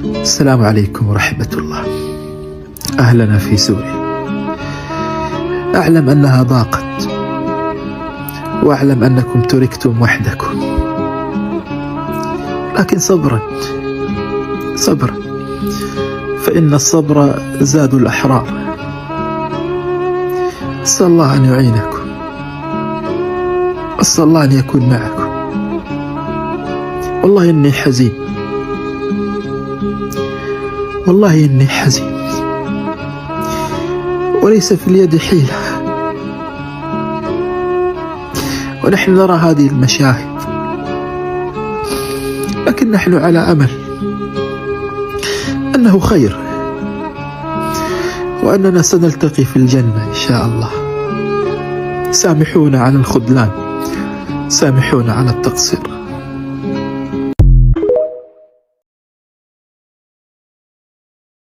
السلام عليكم ورحمة الله. أهلنا في سوريا. أعلم أنها ضاقت، وأعلم أنكم تركتم وحدكم، لكن صبرا صبرا، فإن الصبر زاد الأحرار. أسأل الله أن يعينكم، أسأل الله أن يكون معكم. والله إني حزين، والله إني حزين، وليس في اليد حيلة، ونحن نرى هذه المشاهد، لكن نحن على أمل أنه خير، وأننا سنلتقي في الجنة إن شاء الله. سامحونا على الخذلان، سامحونا على التقصير.